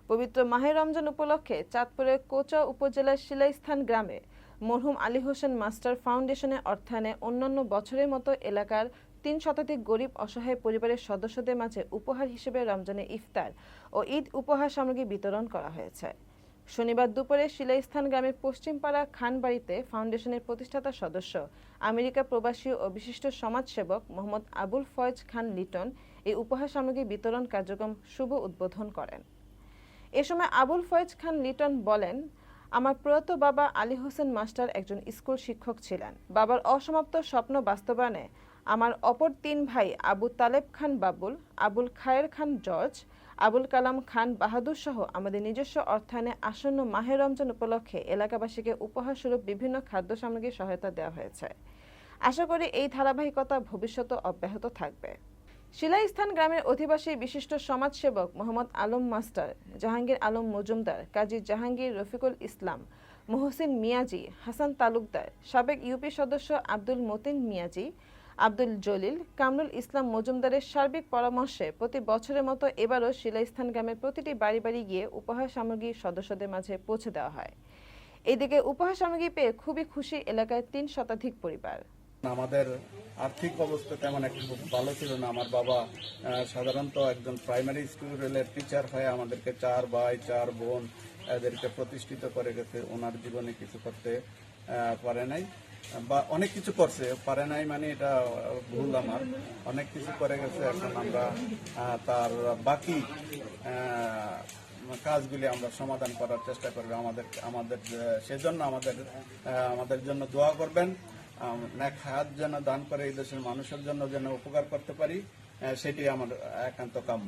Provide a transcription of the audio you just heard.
পবিত্র মাহে রমজান উপলক্ষে চাঁদপুরের কোচা উপজেলার শিলাইস্থান গ্রামে মরহুম আলী হোসেন মাস্টার ফাউন্ডেশনের অর্থায়নে অন্যান্য বছরের মতো এলাকার ৩ শতাধিক গরিব অসহায় পরিবারের সদস্যদের মাঝে উপহার হিসেবে রমজানের ইফতার ও ঈদ উপহার সামগ্রী বিতরণ করা হয়েছে। শনিবার দুপুরে শিলাইস্থান গ্রামের পশ্চিমপাড়া খানবাড়িতে ফাউন্ডেশনের প্রতিষ্ঠাতা সদস্য, আমেরিকা প্রবাসী ও বিশিষ্ট সমাজসেবক মোহাম্মদ আবুল ফয়েজ খান লিটন এই উপহার সামগ্রী বিতরণ কার্যক্রম শুভ উদ্বোধন করেন। এ সময় আবুল ফয়েজ খান লিটন বলেন, আমার প্রয়াত বাবা আলী হোসেন মাস্টার একজন স্কুল শিক্ষক ছিলেন। বাবার অসমাপ্ত স্বপ্ন বাস্তবায়নে আমার অপর ৩ ভাই আবু তালেব খান বাবুল, আবুল খায়ের খান জর্জ, আবুল কালাম খান বাহাদুর সহ আমাদের নিজস্ব অর্থায়নে আসন্ন মাহে রমজান উপলক্ষে এলাকাবাসীকে উপহার স্বরূপ বিভিন্ন খাদ্য সামগ্রীর সহায়তা দেওয়া হয়েছে। আশা করি এই ধারাবাহিকতা ভবিষ্যতে অব্যাহত থাকবে। শিলাইস্থান গ্রামের অধিবাসী বিশিষ্ট সমাজসেবক মোহাম্মদ আলম মাস্টার, জাহাঙ্গীর আলম মজুমদার, কাজী জাহাঙ্গীর, রফিকুল ইসলাম, মহসিন মিয়াজি, হাসান তালুকদার, সাবেক ইউপি সদস্য আব্দুল মতিন মিয়াজি, আব্দুল জলিল, কামরুল ইসলাম মজুমদারের সার্বিক পরামর্শে প্রতি বছরের মতো এবারও শিলাইস্থান গ্রামের প্রতিটি বাড়ি বাড়ি গিয়ে উপহার সামগ্রী সদস্যদের মাঝে পৌঁছে দেওয়া হয়। এদিকে উপহার সামগ্রী পেয়ে খুবই খুশি এলাকায় ৩ শতাধিক পরিবার। আমাদের আর্থিক অবস্থা তেমন একটা খুব ভালো ছিল না। আমার বাবা সাধারণত একজন প্রাইমারি স্কুলের টিচার হয়ে আমাদেরকে 4 ভাই 4 বোন এদেরকে প্রতিষ্ঠিত করে গেছে। ওনার জীবনে কিছু করতে পারে নাই, বা অনেক কিছু করছে, পারে নাই মানে এটা ভুল, আমার অনেক কিছু করে গেছে। এখন আমরা তার বাকি কাজগুলি আমরা সমাধান করার চেষ্টা করব। আমাদের সেজন্য আমাদের জন্য দোয়া করবেন। নেক হায়াত যেন দান করে এই দেশের মানুষের জন্য যেন উপকার করতে পারি, সেটি আমার একান্ত কাম্য।